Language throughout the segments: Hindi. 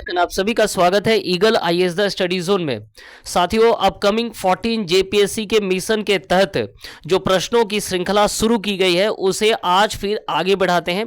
नमस्कार, आप सभी का स्वागत है eagle IAS the study zone में। साथियों, अपकमिंग 14 जेपीएससी के मिशन के तहत जो प्रश्नों की श्रृंखला शुरू की गई है उसे आज फिर आगे बढ़ाते हैं।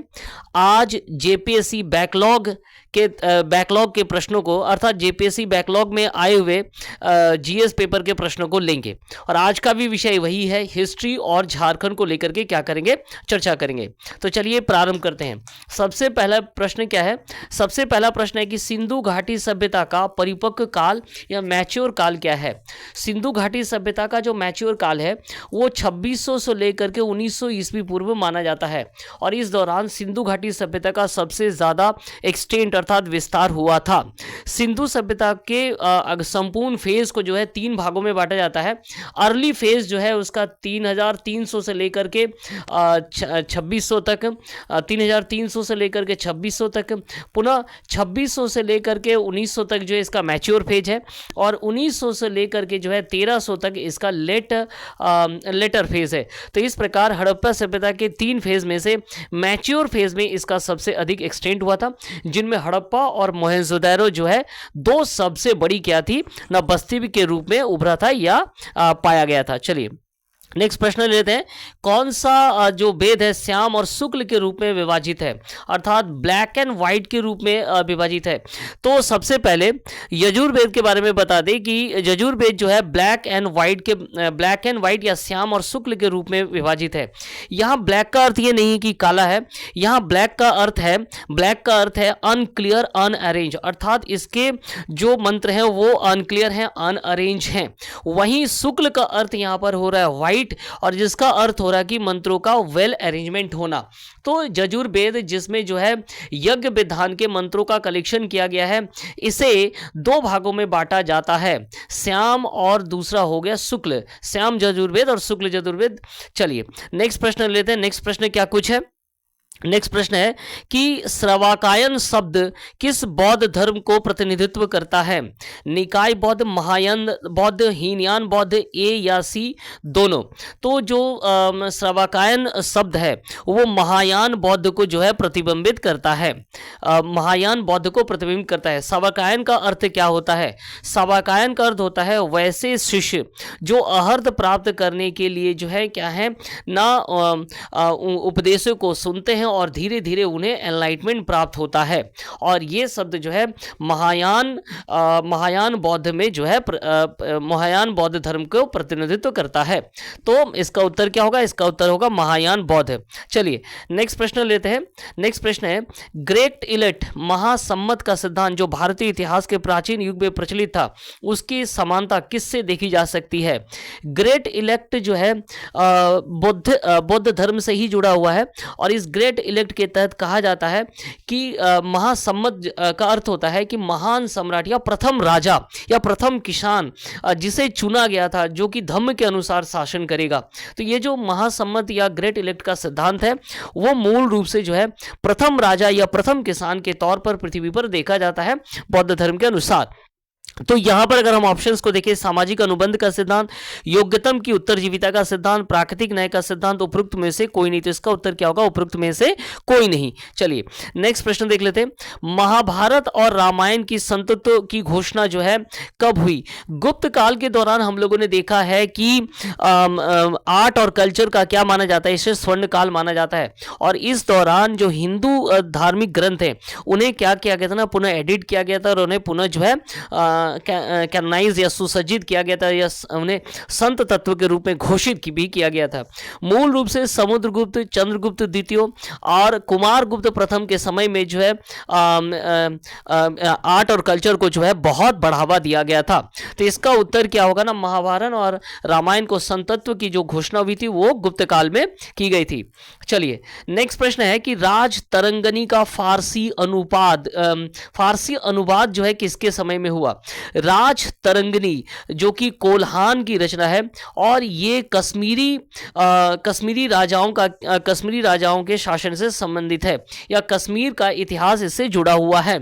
आज जेपीएससी बैकलॉग के प्रश्नों को, अर्थात जेपीएससी बैकलॉग में आए हुए जीएस पेपर के प्रश्नों को लेंगे। और आज का भी विषय वही है, हिस्ट्री और झारखंड को लेकर के क्या करेंगे, चर्चा करेंगे। तो चलिए प्रारंभ करते हैं। सबसे पहला प्रश्न क्या है? सबसे पहला प्रश्न है कि सिंधु घाटी सभ्यता का परिपक्व काल या मैच्योर काल क्या है? सिंधु घाटी सभ्यता का जो मैच्योर काल है वो 2600 से लेकर के 1900 ईस्वी पूर्व माना जाता है। और इस दौरान सिंधु घाटी सभ्यता का सबसे ज़्यादा एक्सटेंट अर्थात विस्तार हुआ था। सिंधु सभ्यता के संपूर्ण फेज को जो है 3 भागों में बांटा जाता है। अर्ली फेज जो है उसका 3300 से लेकर के 2600 तक, 3300 से लेकर के 2600 तक, पुनः 2600 से लेकर के 1900 तक जो है इसका मैच्योर फेज है। और 1900 से लेकर के जो है 1300 तक इसका लेटर फेज है। तो इस प्रकार हड़प्पा सभ्यता के 3 फेज में से मैच्योर फेज में इसका सबसे अधिक एक्सटेंट हुआ था, जिनमें हड़प्पा और मोहेंजोदारो जो है 2 सबसे बड़ी क्या थी ना, बस्ती के रूप में उभरा था या पाया गया था। चलिए नेक्स्ट प्रश्न लेते हैं। कौन सा जो वेद है श्याम और शुक्ल के रूप में विभाजित है, अर्थात ब्लैक एंड व्हाइट के रूप में विभाजित है? तो सबसे पहले यजुर्वेद के बारे में बता दें कि यजुर्वेद जो है ब्लैक एंड व्हाइट या श्याम और शुक्ल के रूप में विभाजित है। यहाँ ब्लैक का अर्थ ये नहीं कि काला है, यहाँ ब्लैक का अर्थ है अनक्लियर, अनअरेंज, अर्थात इसके जो मंत्र हैं वो अनक्लियर हैं, अनअरेंज हैं। वहीं शुक्ल का अर्थ यहाँ पर हो रहा है व्हाइट, और जिसका अर्थ हो रहा है कि मंत्रों का वेल अरेंजमेंट होना। तो यजुर्वेद जिसमें जो है यज्ञ विधान के मंत्रों का कलेक्शन किया गया है, इसे 2 भागों में बांटा जाता है, श्याम और दूसरा हो गया शुक्ल, श्याम यजुर्वेद और शुक्ल यजुर्वेद। चलिए नेक्स्ट प्रश्न लेते हैं। नेक्स्ट प्रश्न क्या कुछ है? नेक्स्ट प्रश्न है कि श्रवाकायन शब्द किस बौद्ध धर्म को प्रतिनिधित्व करता है? निकाय बौद्ध, महायान बौद्ध, हीनयान बौद्ध, ए या सी दोनों? तो जो श्रवाकायन शब्द है वो महायान बौद्ध को जो है प्रतिबिंबित करता है, महायान बौद्ध को प्रतिबिंबित करता है। श्रवाकायन का अर्थ क्या होता है? श्रवाकायन का अर्थ होता है वैसे शिष्य जो अहर्त प्राप्त करने के लिए जो है क्या है ना, उपदेशों को सुनते हैं और धीरे धीरे उन्हें एनलाइटमेंट प्राप्त होता है। और ये शब्द जो है महायान बौद्ध में जो है महायान बौद्ध धर्म को प्रतिनिधित्व करता है। तो इसका उत्तर क्या होगा? इसका उत्तर होगा महायान बौद्ध। चलिए नेक्स्ट प्रश्न लेते हैं। नेक्स्ट प्रश्न है ग्रेट इलेक्ट महासम्मत का सिद्धांत जो भारतीय इतिहास के प्राचीन युग में प्रचलित था, उसकी समानता किससे देखी जा सकती है? ग्रेट इलेक्ट जो है बौद्ध धर्म से ही जुड़ा हुआ है। और इस ग्रेट इलेक्ट के तहत कहा जाता है कि महासम्मत का अर्थ होता है कि महान सम्राट या प्रथम राजा या प्रथम किसान जिसे चुना गया था, जो कि धम्म के अनुसार शासन करेगा। तो ये जो महासम्मत या ग्रेट इलेक्ट का सिद्धांत है वो मूल रूप से जो है प्रथम राजा या प्रथम किसान के तौर पर पृथ्वी पर देखा जाता है बौद्ध धर्म के अनुसार। तो यहां पर अगर हम ऑप्शंस को देखें, सामाजिक अनुबंध का सिद्धांत, योग्यतम की उत्तरजीविता का सिद्धांत, प्राकृतिक न्याय का सिद्धांत, उपरोक्त में से कोई नहीं। तो इसका उत्तर क्या होगा? उपरोक्त में से कोई नहीं। चलिए नेक्स्ट प्रश्न देख लेते हैं। महाभारत और रामायण की संतत्व की घोषणा जो है कब हुई? गुप्त काल के दौरान हम लोगों ने देखा है कि आर्ट और कल्चर का क्या माना जाता है, इसे स्वर्ण काल माना जाता है। और इस दौरान जो हिंदू धार्मिक ग्रंथ है उन्हें क्या किया गया था ना, पुनः एडिट किया गया था और उन्हें पुनः जो है कैनोनाइज या सुसज्जित किया गया था, या उन्हें संत तत्व के रूप में घोषित भी किया गया था। मूल रूप से समुद्रगुप्त, चंद्रगुप्त द्वितीय और कुमारगुप्त प्रथम के समय में जो है आर्ट और कल्चर को जो है बहुत बढ़ावा दिया गया था। तो इसका उत्तर क्या होगा ना, महाभारत और रामायण को संत तत्व की जो घोषणा हुई थी वो गुप्त काल में की गई थी। चलिए नेक्स्ट प्रश्न है कि राज तरंगनी का फारसी अनुवाद जो है किसके समय में हुआ? राज तरंगनी जो कि कोल्हान की रचना है और ये कश्मीरी राजाओं के शासन से संबंधित है, या कश्मीर का इतिहास इससे जुड़ा हुआ है।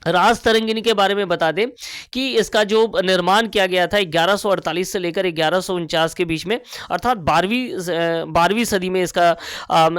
राज तरंगिणी के बारे में बता दें कि इसका जो निर्माण किया गया था 1148 से लेकर 1149 के बीच में, अर्थात 12वीं सदी में इसका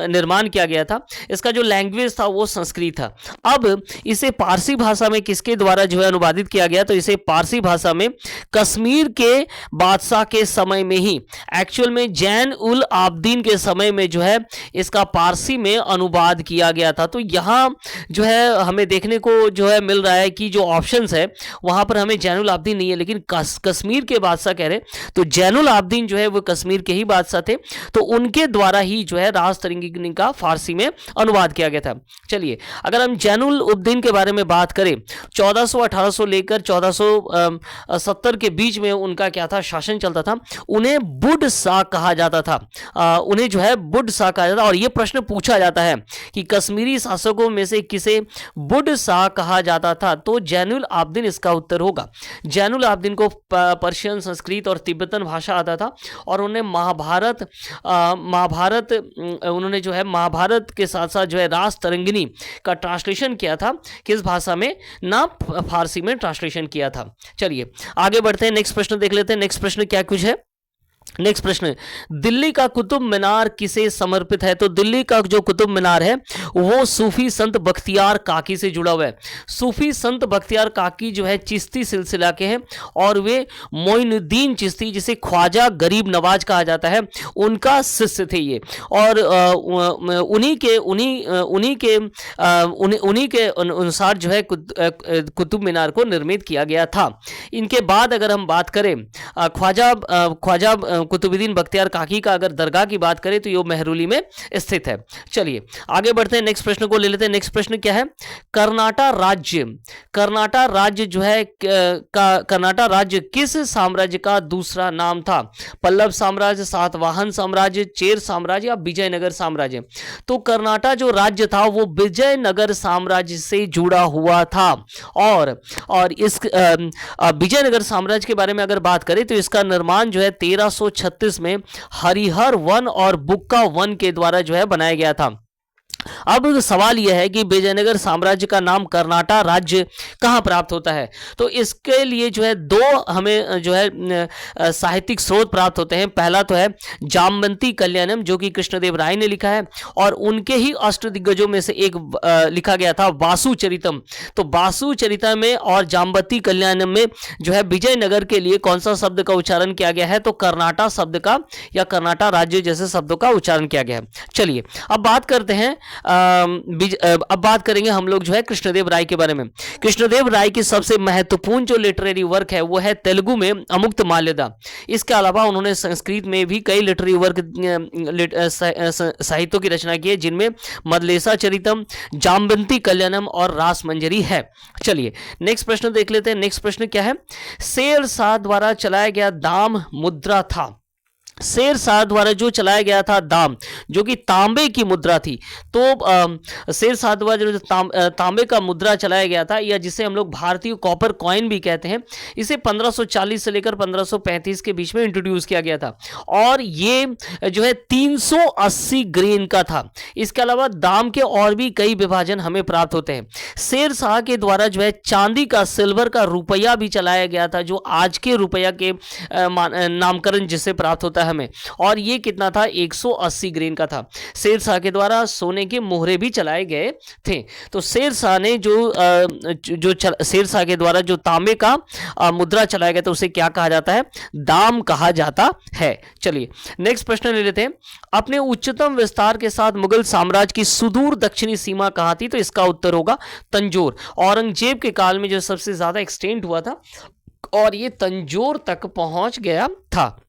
निर्माण किया गया था। इसका जो लैंग्वेज था वो संस्कृत था। अब इसे पारसी भाषा में किसके द्वारा जो है अनुवादित किया गया, तो इसे पारसी भाषा में कश्मीर के बादशाह के समय में ही, एक्चुअल में जैन उल आबदीन के समय में जो है इसका पारसी में अनुवाद किया गया था। तो यहाँ जो है हमें देखने को जो है मिल रहा है कि जो ऑप्शंस है वहां पर हमें जैनुल आबदीन नहीं है, लेकिन कश्मीर के बादशाह कह रहे, तो जैनुल आबदीन जो है वो कश्मीर के ही बादशाह थे, तो उनके द्वारा ही जो है राज तरंगिणी का फारसी में अनुवाद किया गया था। चलिए, अगर हम जैनुल उब्दीन के बारे में बात करें, 1400-1800 लेकर 1470 के बीच में उनका क्या था, शासन चलता था। उन्हें बुढ़ शाह कहा जाता था, उन्हें जो है बुढ़ शाह कहा जाता, और यह प्रश्न पूछा जाता है कि कश्मीरी शासकों में से किसे बुढ़ शाह कहा जाता था, तो जैनुल आबदीन इसका उत्तर होगा। जैनुल आबदीन को पर्शियन, संस्कृत और तिब्बतन भाषा आता था, और उन्होंने महाभारत उन्होंने जो है महाभारत के साथ साथ जो है राज तरंगिणी का ट्रांसलेशन किया था, किस भाषा में, ना फारसी में ट्रांसलेशन किया था। चलिए आगे बढ़ते हैं, नेक्स्ट प्रश्न देख लेते हैं। नेक्स्ट प्रश्न क्या कुछ है। नेक्स्ट प्रश्न, दिल्ली का कुतुब मीनार किसे समर्पित है, तो दिल्ली का जो कुतुब मीनार है वो सूफी संत बख्तियार काकी से जुड़ा हुआ है। सूफी संत बख्तियार काकी जो है चिश्ती सिलसिला के हैं, और वे मोइनुद्दीन चिश्ती, जिसे ख्वाजा गरीब नवाज कहा जाता है, उनका शिष्य थे ये, और उन्हीं के अनुसार जो है कुतुब मीनार को निर्मित किया गया था। इनके बाद अगर हम बात करें ख्वाजा कुतुबुद्दीन बख्तियार काकी का अगर दरगाह की बात करें तो ये मेहरुली में स्थित है। चलिए आगे बढ़ते हैं, नेक्स्ट प्रश्न को ले लेते हैं। नेक्स्ट प्रश्न क्या है, कर्नाटा राज्य जो है कर्नाटा राज्य किस साम्राज्य का दूसरा नाम था, पल्लव साम्राज्य, सातवाहन साम्राज्य, चेर साम्राज्य या विजयनगर साम्राज्य। तो कर्नाटा जो राज्य था वो विजयनगर साम्राज्य से जुड़ा हुआ था, और इस विजयनगर साम्राज्य के बारे में अगर बात करें तो इसका निर्माण जो है 1336 में हरिहर वन और बुक्का वन के द्वारा जो है बनाया गया था। अब सवाल यह है कि विजयनगर साम्राज्य का नाम कर्नाटा राज्य कहां प्राप्त होता है, तो इसके लिए जो है दो हमें जो है साहित्यिक स्रोत प्राप्त होते हैं। पहला तो है जामवंती कल्याणम, जो कि कृष्णदेव राय ने लिखा है, और उनके ही अष्टदिग्गजों में से एक लिखा गया था वासुचरितम। तो वासुचरितम में और जामवंती कल्याणम में जो है विजयनगर के लिए कौन सा शब्द का उच्चारण किया गया है, तो कर्नाटा शब्द का या कर्नाटा राज्य जैसे शब्दों का उच्चारण किया गया है। चलिए अब बात करते हैं, अब बात करेंगे हम लोग जो है कृष्णदेव राय के बारे में। कृष्णदेव राय की सबसे महत्वपूर्ण जो लिटरेरी वर्क है वो है तेलुगु में अमुक्त माल्यदा। इसके अलावा उन्होंने संस्कृत में भी कई लिटरेरी वर्क साहित्यों की रचना की है, जिनमें मदलेसा चरितम, जामवंती कल्याणम और रास मंजरी है। चलिए नेक्स्ट प्रश्न देख लेते हैं। नेक्स्ट प्रश्न क्या है, शेर शाह द्वारा चलाया गया दाम मुद्रा था। शेर शाह द्वारा जो चलाया गया था दाम, जो कि तांबे की मुद्रा थी, तो शेर शाह द्वारा जो तांबे का मुद्रा चलाया गया था, या जिसे हम लोग भारतीय कॉपर कॉइन भी कहते हैं, इसे 1540 से लेकर 1535 के बीच में इंट्रोड्यूस किया गया था, और ये जो है 380 ग्रेन का था। इसके अलावा दाम के और भी कई विभाजन हमें प्राप्त होते हैं। शेर शाह के द्वारा जो है चांदी का, सिल्वर का रुपया भी चलाया गया था, जो आज के रुपया के नामकरण जिससे प्राप्त होता है हमें, और ये कितना था, 180 ग्रेन का था। शेर शाह के द्वारा सोने के मोहरे भी चलाए गए थे। तो शेर शाह ने शेर शाह के द्वारा जो तांबे का मुद्रा चलाया गया था उसे क्या कहा जाता है, दाम कहा जाता है। चलिए नेक्स्ट प्रश्न ले लेते हैं। अपने उच्चतम विस्तार के साथ मुगल साम्राज्य की सुदूर दक्षिणी सीमा कहां थी, तो इसका उत्तर होगा तंजौर। औरंगजेब के काल में जो सबसे ज्यादा एक्सटेंड हुआ था, और ये तंजौर तक पहुंच गया था।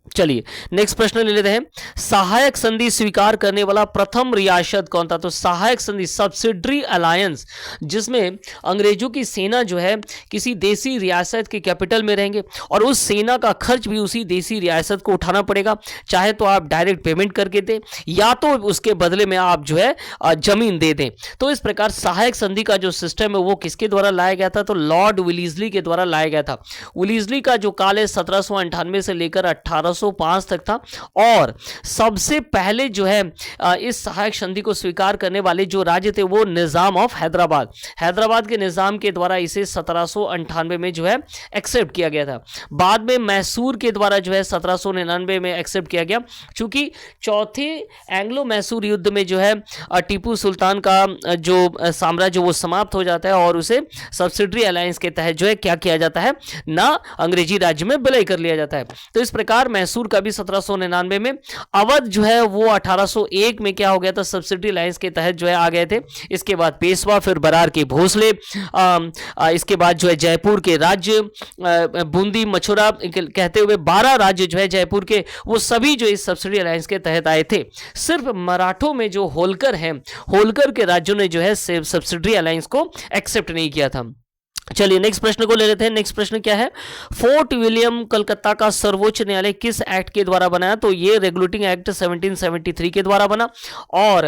चलिए नेक्स्ट प्रश्न ले लेते हैं। सहायक संधि स्वीकार करने वाला प्रथम रियासत कौन था, तो सहायक संधि, सब्सिडरी अलायंस, जिसमें अंग्रेजों की सेना जो है किसी देसी रियासत के कैपिटल में रहेंगे, और उस सेना का खर्च भी उसी देसी रियासत को उठाना पड़ेगा, चाहे तो आप डायरेक्ट पेमेंट करके दें या तो उसके बदले में आप जो है जमीन दे दें। तो इस प्रकार सहायक संधि का जो सिस्टम है वो किसके द्वारा लाया गया था, तो लॉर्ड विलीजली के द्वारा लाया गया था। विलीजली का जो काल है 1798 से लेकर 1800 1705 तक था। और सबसे पहले जो है इस सहायक संधि को स्वीकार करने वाले जो राज्य थे वो निजाम ऑफ हैदराबाद के निजाम के द्वारा इसे 1798 में जो है एक्सेप्ट किया गया था। बाद में मैसूर के द्वारा जो है 1799 में एक्सेप्ट किया गया। चूंकि चौथे एंग्लो मैसूर युद्ध में जो है टीपू सुल्तान का जो साम्राज्य वो समाप्त हो जाता है और उसे सब्सिडरी अलायंस के तहत जो है क्या किया जाता है, ना अंग्रेजी राज्य में विलय कर लिया जाता है। तो इस प्रकार मैसूर का भी 1799 में, अवध जो है वो 1801 में क्या हो गया था, सब्सिडरी अलायंस के तहत जो है आ गए थे। इसके बाद पेशवा, फिर बरार के भोसले, इसके बाद जो है जयपुर के राज्य, बूंदी मछुरा कहते हुए 12 राज्य जो है जयपुर के, वो सभी जो इस सब्सिडी अलायंस के तहत आए थे। सिर्फ मराठों में जो होलकर हैं, होलकर के राज्यों ने जो है सब्सिडी अलायंस को एक्सेप्ट नहीं किया था। चलिए नेक्स्ट प्रश्न को ले लेते हैं। नेक्स्ट प्रश्न क्या है, फोर्ट विलियम कलकत्ता का सर्वोच्च न्यायालय किस एक्ट के द्वारा बनाया? तो ये रेगुलेटिंग एक्ट 1773 के द्वारा बना और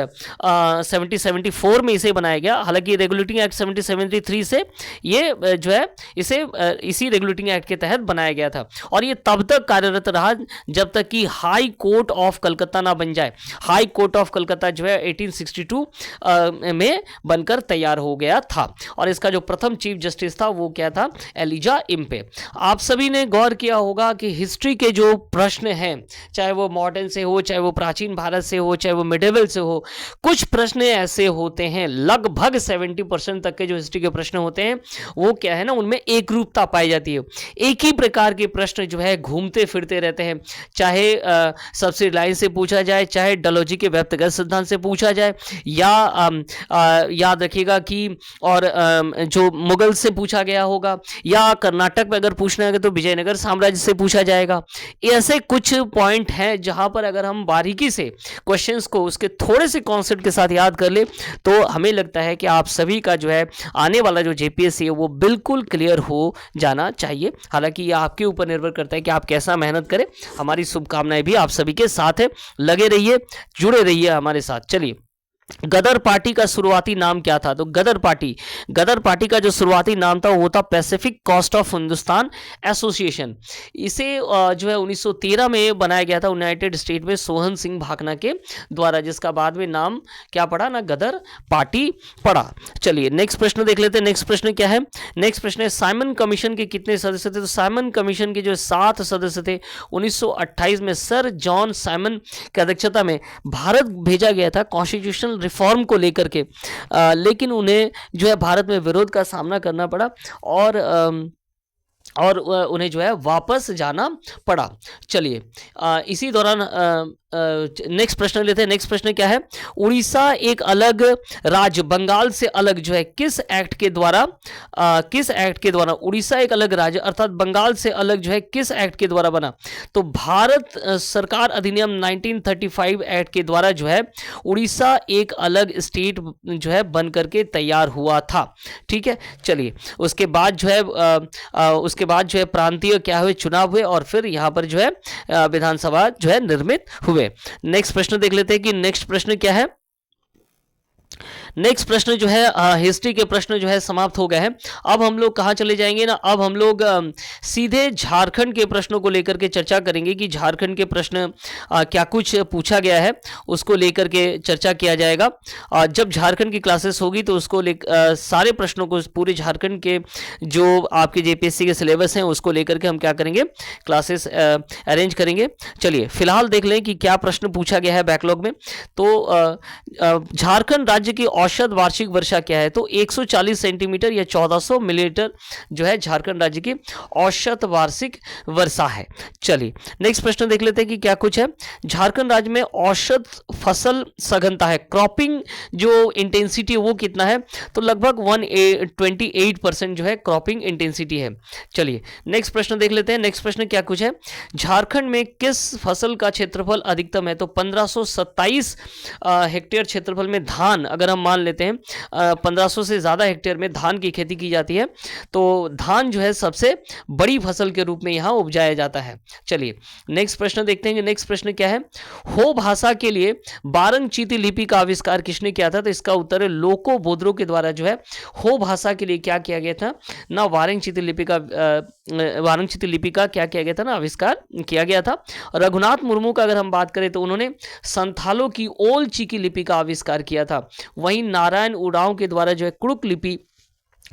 1774 में इसे बनाया गया। हालांकि रेगुलेटिंग एक्ट 1773 से ये जो है इसे इसी रेगुलेटिंग एक्ट के तहत बनाया गया था और ये तब तक कार्यरत रहा जब तक कि हाई कोर्ट ऑफ कलकत्ता ना बन जाए। हाई कोर्ट ऑफ कलकत्ता जो है 1862 में बनकर तैयार हो गया था और इसका जो प्रथम चीफ जस्टिस था वो क्या था, एलिजा इम्पे। आप सभी ने गौर किया होगा कि हिस्ट्री के जो प्रश्न हैं, चाहे वो मॉडर्न से हो, चाहे वो प्राचीन भारत से हो, चाहे वो मिडिवल से हो, कुछ प्रश्न ऐसे होते हैं, लगभग 70% तक के जो हिस्ट्री के प्रश्न होते हैं वो क्या है ना, उनमें एक रूपता पाई जाती है। एक ही प्रकार के प्रश्न जो है घूमते फिरते रहते हैं, चाहे सब्सिडी लाइन से पूछा जाए, चाहे डलहौजी के व्यक्तिगत सिद्धांत से पूछा जाए, या याद रखिएगा कि और जो मुगल से पूछा गया होगा, या कर्नाटक में अगर पूछना है तो विजयनगर साम्राज्य से पूछा जाएगा। ऐसे कुछ पॉइंट हैं जहां पर अगर हम बारीकी से क्वेश्चंस को उसके थोड़े से कॉन्सेप्ट के साथ याद कर ले तो हमें लगता है कि आप सभी का जो है आने वाला जो जेपीएससी है वो बिल्कुल क्लियर हो जाना चाहिए। हालांकि ये आपके ऊपर निर्भर करता है कि आप कैसा मेहनत करें। हमारी शुभकामनाएं भी आप सभी के साथ है, लगे रहिए, जुड़े रहिए हमारे साथ। चलिए, गदर पार्टी का शुरुआती नाम क्या था? तो गदर पार्टी का जो शुरुआती नाम था वो था Pacific Coast of Hindustan Association. इसे जो है 1913 में बनाया गया था यूनाइटेड स्टेट में सोहन सिंह भाकना के द्वारा, जिसका बाद में नाम क्या पड़ा ना, गदर पार्टी पड़ा। चलिए नेक्स्ट प्रश्न देख लेते हैं। नेक्स्ट प्रश्न क्या है? नेक्स्ट प्रश्न है, साइमन कमीशन के कितने सदस्य थे? तो साइमन कमीशन के जो 7 सदस्य थे 1928 में सर जॉन साइमन की अध्यक्षता में भारत भेजा गया था कॉन्स्टिट्यूशनल रिफॉर्म को लेकर के, लेकिन उन्हें जो है भारत में विरोध का सामना करना पड़ा और उन्हें जो है वापस जाना पड़ा। चलिए इसी दौरान नेक्स्ट प्रश्न लेते हैं। नेक्स्ट प्रश्न क्या है? उड़ीसा एक अलग राज्य बंगाल से अलग जो है किस एक्ट के द्वारा उड़ीसा एक अलग राज्य अर्थात बंगाल से अलग जो है किस एक्ट के द्वारा बना? तो भारत सरकार अधिनियम 1935 एक्ट के द्वारा जो है उड़ीसा एक अलग स्टेट जो है बन करके तैयार हुआ था। ठीक है, चलिए उसके बाद जो है प्रांतीय क्या हुए, चुनाव हुए और फिर यहां पर जो है विधानसभा जो है निर्मित हुए। नेक्स्ट प्रश्न देख लेते हैं कि नेक्स्ट प्रश्न क्या है। नेक्स्ट प्रश्न जो है हिस्ट्री के प्रश्न जो है समाप्त हो गए हैं। अब हम लोग कहाँ चले जाएंगे ना, अब हम लोग सीधे झारखंड के प्रश्नों को लेकर के चर्चा करेंगे कि झारखंड के प्रश्न क्या कुछ पूछा गया है, उसको लेकर के चर्चा किया जाएगा। जब झारखंड की क्लासेस होगी तो उसको सारे प्रश्नों को, पूरे झारखंड के जो आपके जेपीएससी के सिलेबस हैं उसको लेकर के हम क्या करेंगे, क्लासेस अरेंज करेंगे। चलिए फिलहाल देख लें कि क्या प्रश्न पूछा गया है बैकलॉग में। तो झारखंड राज्य की औसत वार्षिक वर्षा क्या है? तो 140 सेंटीमीटर या 1400 मिलीमीटर जो है झारखंड राज्य की औसत वार्षिक वर्षा है। चलिए नेक्स्ट प्रश्न देख लेते हैं कि क्या कुछ है। झारखंड राज्य में औसत फसल सघनता है, क्रॉपिंग जो इंटेंसिटी वो कितना है? तो लगभग 128% जो है क्रॉपिंग इंटेंसिटी है। चलिए नेक्स्ट प्रश्न देख लेते हैं। नेक्स्ट प्रश्न क्या कुछ है, झारखंड में किस फसल का क्षेत्रफल अधिकतम है? तो 1527 हेक्टेयर क्षेत्रफल में धान, अगर हम मान मान लेते हैं 1500 से ज़्यादा हेक्टेयर में धान की खेती की जाती है। तो धान जो है सबसे बड़ी फसल के रूप में यहाँ उपजाया जाता है। चलिए नेक्स्ट प्रश्न देखते हैं कि नेक्स्ट प्रश्न क्या है। हो भाषा के लिए बारंग चीती लिपि का आविष्कार किसने किया था? तो इसका उत्तर है लोको बोद्रो के द्वारा जो है हो भाषा के लिए क्या किया गया था ना, वारंग चीती लिपि का क्या किया गया था ना, आविष्कार किया गया था। रघुनाथ मुर्मू का अगर हम बात करें तो उन्होंने संथालों की ओल चीकी लिपि का आविष्कार किया था। वहीं नारायण उरांव के द्वारा जो है कुड़ुक लिपि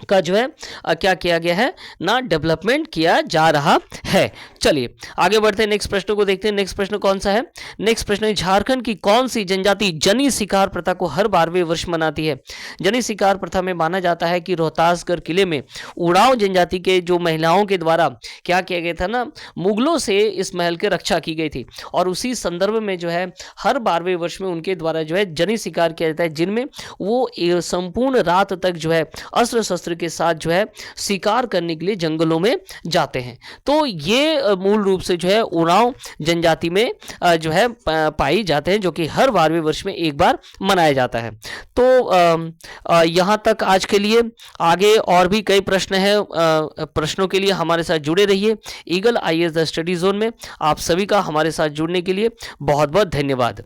का जो है क्या किया गया है ना, डेवलपमेंट किया जा रहा है। चलिए आगे बढ़ते हैं, नेक्स्ट प्रश्न को देखते हैं। नेक्स्ट प्रश्न कौन सा है? नेक्स्ट प्रश्न है झारखंड की कौन सी जनजाति जनी शिकार प्रथा को हर 12वें वर्ष मनाती है? जनी शिकार प्रथा में माना जाता है कि रोहतासगढ़ किले में उड़ाव जनजाति के जो महिलाओं के द्वारा क्या किया गया था ना, मुगलों से इस महल की रक्षा की गई थी और उसी संदर्भ में जो है हर 12वें वर्ष में उनके द्वारा जो है जनी शिकार किया जाता है, जिनमें वो संपूर्ण रात तक जो है अस्त्र के साथ जो है शिकार करने के लिए जंगलों में जाते हैं। तो ये मूल रूप से जो है उरांव जनजाति में जो है पाई जाते हैं, जो कि हर 12वें वर्ष में एक बार मनाया जाता है। तो यहाँ तक आज के लिए। आगे और भी कई प्रश्न हैं, प्रश्नों के लिए हमारे साथ जुड़े रहिए eagle IAS the study zone में। आप सभी का हमारे साथ जुड़ने के लिए बहुत बहुत धन्यवाद।